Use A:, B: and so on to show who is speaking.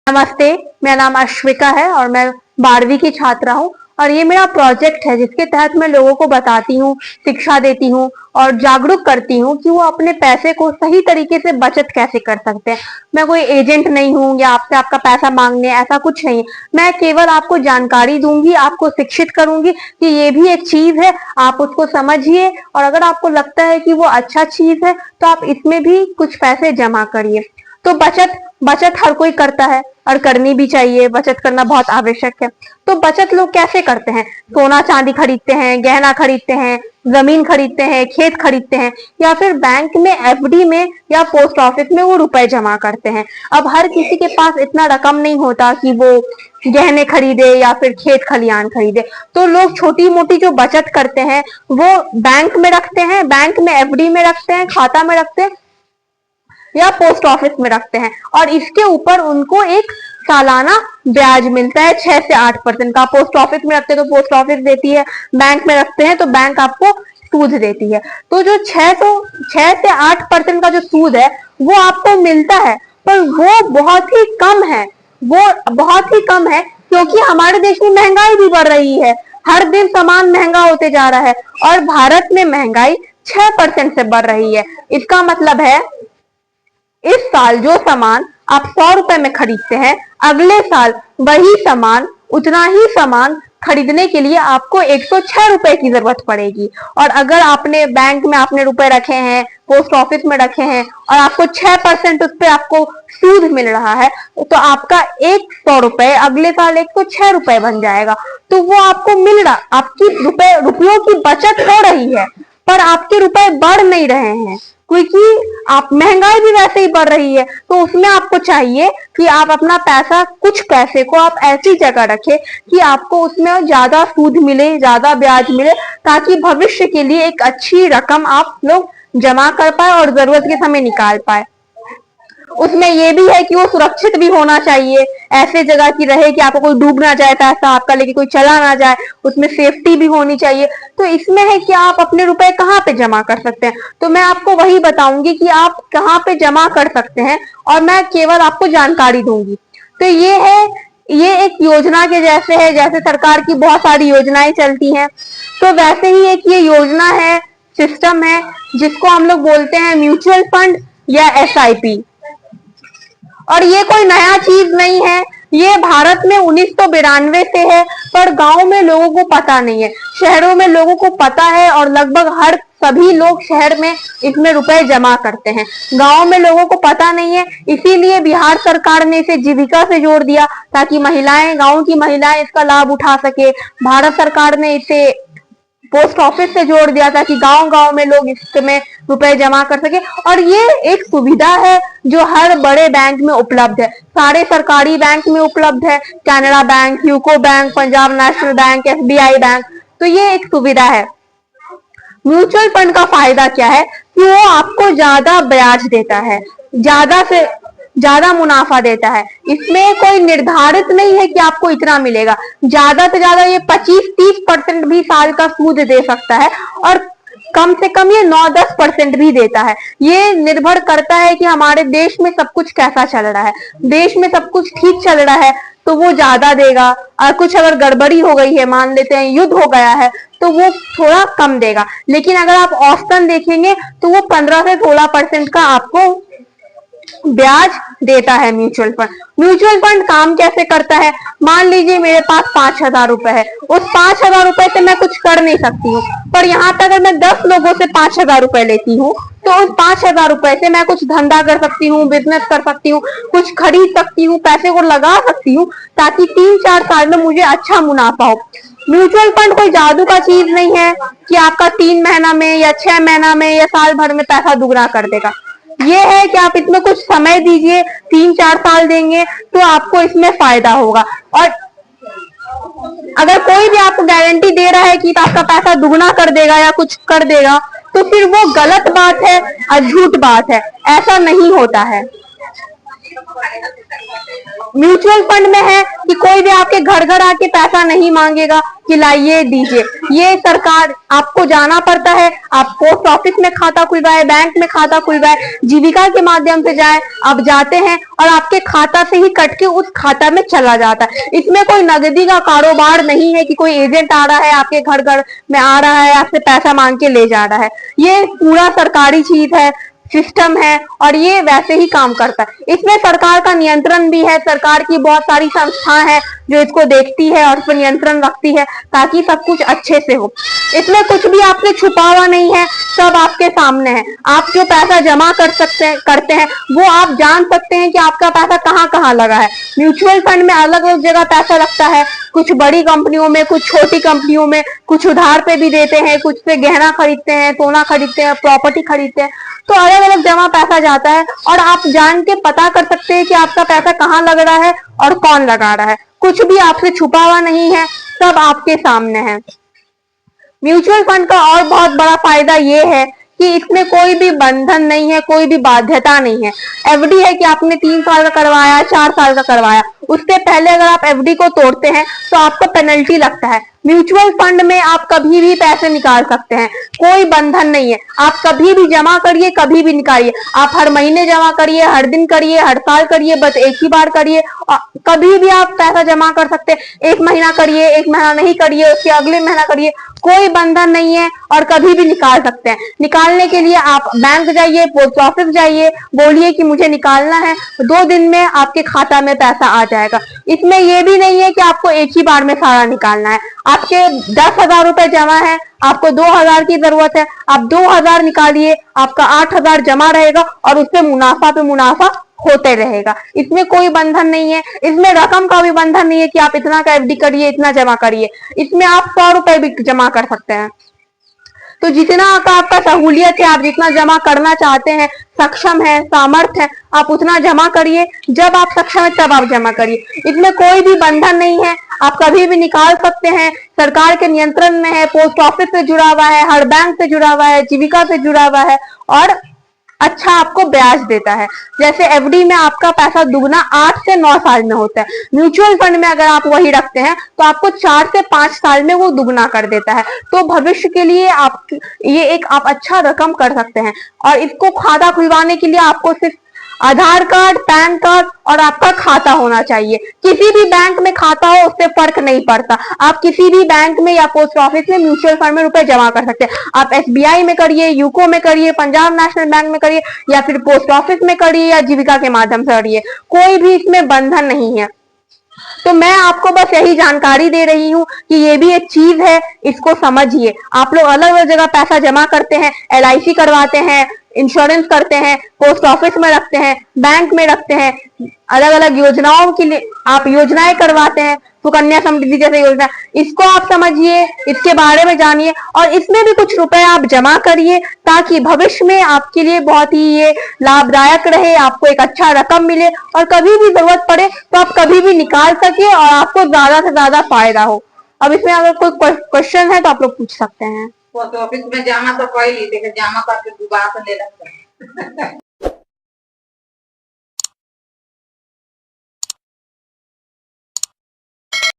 A: नमस्ते, मेरा नाम अश्विका है और मैं 12वीं की छात्रा हूँ और ये मेरा प्रोजेक्ट है जिसके तहत मैं लोगों को बताती हूँ, शिक्षा देती हूँ और जागरूक करती हूँ कि वो अपने पैसे को सही तरीके से बचत कैसे कर सकते हैं। मैं कोई एजेंट नहीं हूँ या आपसे आपका पैसा मांगने, ऐसा कुछ नहीं। मैं केवल आपको जानकारी दूंगी, आपको शिक्षित करूंगी कि ये भी एक चीज है, आप उसको समझिए और अगर आपको लगता है कि वो अच्छा चीज है तो आप इसमें भी कुछ पैसे जमा करिए। तो बचत बचत हर कोई करता है और करनी भी चाहिए। बचत करना बहुत आवश्यक है। तो बचत लोग कैसे करते हैं? सोना चांदी खरीदते हैं, गहना खरीदते हैं, जमीन खरीदते हैं, खेत खरीदते हैं या फिर बैंक में एफडी में या पोस्ट ऑफिस में वो रुपए जमा करते हैं। अब हर किसी के पास इतना रकम नहीं होता कि वो गहने खरीदे या फिर खेत खलियान खरीदे। तो लोग छोटी मोटी जो बचत करते हैं वो बैंक में रखते हैं, बैंक में एफडी में रखते हैं, खाता में रखते हैं या पोस्ट ऑफिस में रखते हैं और इसके ऊपर उनको एक सालाना ब्याज मिलता है 6 से 8% का। पोस्ट ऑफिस में रखते हैं तो पोस्ट ऑफिस देती है, बैंक में रखते हैं तो बैंक आपको सूद देती है। तो जो 6 से 8% का जो सूद है वो आपको मिलता है, पर वो बहुत ही कम है। वो बहुत ही कम है क्योंकि हमारे देश में महंगाई भी बढ़ रही है। हर दिन सामान महंगा होते जा रहा है और भारत में महंगाई 6% से बढ़ रही है। इसका मतलब है इस साल जो सामान आप 100 रुपए में खरीदते हैं, अगले साल वही सामान, उतना ही सामान खरीदने के लिए आपको 106 रुपए की जरूरत पड़ेगी। और अगर आपने बैंक में आपने रुपए रखे हैं, पोस्ट ऑफिस में रखे हैं और आपको 6% उस पर आपको सूद मिल रहा है तो आपका 100 रुपए अगले साल 106 रुपए बन जाएगा। तो वो आपको मिल रहा, आपकी रुपयों की बचत हो रही है पर आपके रुपए बढ़ नहीं रहे हैं क्योंकि आप महंगाई भी वैसे ही बढ़ रही है। तो उसमें आपको चाहिए कि आप अपना पैसा, कुछ पैसे को आप ऐसी जगह रखें कि आपको उसमें ज्यादा सूद मिले, ज्यादा ब्याज मिले, ताकि भविष्य के लिए एक अच्छी रकम आप लोग जमा कर पाए और जरूरत के समय निकाल पाए। उसमें ये भी है कि वो सुरक्षित भी होना चाहिए, ऐसे जगह की रहे कि आपको कोई डूब ना जाए पैसा आपका, लेके कोई चला ना जाए, उसमें सेफ्टी भी होनी चाहिए। तो इसमें है कि आप अपने रुपए कहाँ पे जमा कर सकते हैं। तो मैं आपको वही बताऊंगी कि आप कहाँ पे जमा कर सकते हैं और मैं केवल आपको जानकारी दूंगी। तो ये एक योजना के जैसे है, जैसे सरकार की बहुत सारी योजनाएं चलती हैं, तो वैसे ही एक ये योजना है, सिस्टम है जिसको हम लोग बोलते हैं म्यूचुअल फंड या SIP। और ये कोई नया चीज नहीं है, ये भारत में 1992 से है, पर गांव में लोगों को पता नहीं है। शहरों में लोगों को पता है और लगभग सभी लोग शहर में इसमें रुपए जमा करते हैं। गांव में लोगों को पता नहीं है, इसीलिए बिहार सरकार ने इसे जीविका से जोड़ दिया ताकि गांव की महिलाएं इसका लाभ उठा सके। भारत सरकार ने इसे पोस्ट ऑफिस से जोड़ दिया ताकि गांव गांव में लोग इसमें रुपए जमा कर सके। और ये एक सुविधा है जो हर बड़े बैंक में उपलब्ध है, सारे सरकारी बैंक में उपलब्ध है, Canara bank, UCO bank, Punjab national bank, SBI bank. तो ये एक सुविधा है। म्यूचुअल फंड का फायदा क्या है कि वो आपको ज्यादा ब्याज देता है, ज्यादा से ज्यादा मुनाफा देता है। इसमें कोई निर्धारित नहीं है कि आपको इतना मिलेगा, ज्यादा से ज्यादा ये 25-30% भी साल का सूद दे सकता है और कम से कम ये 9-10% भी देता है। ये निर्भर करता है कि हमारे देश में सब कुछ कैसा चल रहा है। देश में सब कुछ ठीक चल रहा है तो वो ज्यादा देगा, और कुछ अगर गड़बड़ी हो गई है, मान लेते हैं युद्ध हो गया है, तो वो थोड़ा कम देगा। लेकिन अगर आप औसतन देखेंगे तो वो 15 से 16% का आपको ब्याज देता है म्यूचुअल फंड। म्यूचुअल फंड काम कैसे करता है? मान लीजिए मेरे पास 5,000 रुपए है, उस 5,000 रुपए से मैं कुछ कर नहीं सकती हूँ, पर यहाँ पर अगर मैं 10 लोगों से 5,000 रुपए लेती हूँ तो उस 5,000 रुपए से मैं कुछ धंधा कर सकती हूँ, बिजनेस कर सकती हूँ, कुछ खरीद सकती हूँ, पैसे को लगा सकती हूँ ताकि 3-4 साल में मुझे अच्छा मुनाफा हो। म्यूचुअल फंड कोई जादू का चीज नहीं है कि आपका 3 महीना में या 6 महीना में या साल भर में पैसा दुगना कर देगा। ये है कि आप इसमें कुछ समय दीजिए, 3-4 साल देंगे तो आपको इसमें फायदा होगा। और अगर कोई भी आपको गारंटी दे रहा है कि आपका पैसा दुगना कर देगा या कुछ कर देगा तो फिर वो गलत बात है और झूठ बात है, ऐसा नहीं होता है। म्यूचुअल फंड में है कि कोई भी आपके घर घर आके पैसा नहीं मांगेगा, कि लाइए दीजिए। ये सरकार, आपको जाना पड़ता है, आप पोस्ट ऑफिस में खाता खुलवाए, बैंक में खाता खुलवाए, जीविका के माध्यम से जाए, आप जाते हैं और आपके खाता से ही कट के उस खाता में चला जाता है। इसमें कोई नगदी का कारोबार नहीं है कि कोई एजेंट आ रहा है आपके घर घर में आ रहा है, आपसे पैसा मांग के ले जा रहा है। ये पूरा सरकारी चीज है, सिस्टम है और ये वैसे ही काम करता है। इसमें सरकार का नियंत्रण भी है, सरकार की बहुत सारी संस्थाएं हैं जो इसको देखती है और इस पर नियंत्रण रखती है ताकि सब कुछ अच्छे से हो। इसमें कुछ भी आपसे छुपा हुआ नहीं है, सब आपके सामने है। आप जो पैसा जमा करते हैं वो आप जान सकते हैं कि आपका पैसा कहाँ कहाँ लगा है। म्यूचुअल फंड में अलग अलग जगह पैसा लगता है, कुछ बड़ी कंपनियों में, कुछ छोटी कंपनियों में, कुछ उधार पे भी देते हैं, कुछ से गहना खरीदते हैं, सोना खरीदते हैं, प्रॉपर्टी खरीदते हैं, तो अलग अलग जमा पैसा जाता है और आप जान के पता कर सकते हैं कि आपका पैसा कहाँ लग रहा है और कौन लगा रहा है। कुछ भी आपसे छुपा हुआ नहीं है, सब आपके सामने है। म्यूचुअल फंड का और बहुत बड़ा फायदा ये है कि इसमें कोई भी बंधन नहीं है, कोई भी बाध्यता नहीं है। एफडी है कि आपने 3 साल का करवाया, 4 साल का करवाया, उससे पहले अगर आप एफडी को तोड़ते हैं तो आपको पेनल्टी लगता है। म्यूचुअल फंड में आप कभी भी पैसे निकाल सकते हैं, कोई बंधन नहीं है। आप कभी भी जमा करिए, कभी भी निकालिए। आप हर महीने जमा करिए, हर दिन करिए, हर साल करिए, बस एक ही बार करिए। कभी भी आप पैसा जमा कर सकते हैं। 1 महीना करिए, 1 महीना नहीं करिए, उसके अगले महीना करिए, कोई बंधन नहीं है और कभी भी निकाल सकते हैं। निकालने के लिए आप बैंक जाइए, पोस्ट ऑफिस जाइए, बोलिए कि मुझे निकालना है, 2 दिन में आपके खाता में पैसा आ जाएगा। इसमें यह भी नहीं है कि आपको एक ही बार में सारा निकालना है। आपके 10,000 रुपए जमा है, आपको 2,000 की जरूरत है, आप 2,000 निकालिए, आपका 8,000 जमा रहेगा और उससे मुनाफा पे मुनाफा होते रहेगा। इसमें कोई बंधन नहीं है, इसमें रकम का भी बंधन नहीं है कि आप इतना का एफडी करिए, इतना जमा करिए। इसमें आप 100 रुपए भी जमा कर सकते हैं। तो जितना का आपका सहूलियत है, आप जितना जमा करना चाहते हैं, सक्षम है, सामर्थ्य है, आप उतना जमा करिए। जब आप सक्षम है तब आप जमा करिए। इसमें कोई भी बंधन नहीं है, आप कभी भी निकाल सकते हैं। सरकार के नियंत्रण में है, पोस्ट ऑफिस से जुड़ा हुआ है, हर बैंक से जुड़ा हुआ है, जीविका से जुड़ा हुआ है और अच्छा आपको ब्याज देता है। जैसे एफडी में आपका पैसा दुगना 8 से 9 साल में होता है, म्यूचुअल फंड में अगर आप वही रखते हैं तो आपको 4 से 5 साल में वो दुगना कर देता है। तो भविष्य के लिए आप ये एक आप अच्छा रकम कर सकते हैं। और इसको खाता खुलवाने के लिए आपको सिर्फ आधार कार्ड, पैन कार्ड और आपका खाता होना चाहिए। किसी भी बैंक में खाता हो उससे फर्क नहीं पड़ता। आप किसी भी बैंक में या पोस्ट ऑफिस में म्यूचुअल फंड में रुपए जमा कर सकते हैं। आप एसबीआई में करिए, यूको में करिए, पंजाब नेशनल बैंक में करिए या फिर पोस्ट ऑफिस में करिए या जीविका के माध्यम से करिए, कोई भी इसमें बंधन नहीं है। तो मैं आपको बस यही जानकारी दे रही हूँ कि ये भी एक चीज है, इसको समझिए। आप लोग अलग अलग जगह पैसा जमा करते हैं, LIC करवाते हैं, इंश्योरेंस करते हैं, पोस्ट ऑफिस में रखते हैं, बैंक में रखते हैं, अलग अलग योजनाओं के लिए आप योजनाएं करवाते हैं, सुकन्या समृद्धि जैसे योजना। इसको आप समझिए, इसके बारे में जानिए और इसमें भी कुछ रुपए आप जमा करिए ताकि भविष्य में आपके लिए बहुत ही ये लाभदायक रहे, आपको एक अच्छा रकम मिले और कभी भी जरूरत पड़े तो आप कभी भी निकाल सके और आपको ज्यादा से ज्यादा फायदा हो। अब इसमें अगर कोई क्वेश्चन है तो आप लोग पूछ सकते हैं।
B: पोस्ट ऑफिस में जमा तो कोई नहीं देखे, जमा करके दोबारा से ले लेते हैं।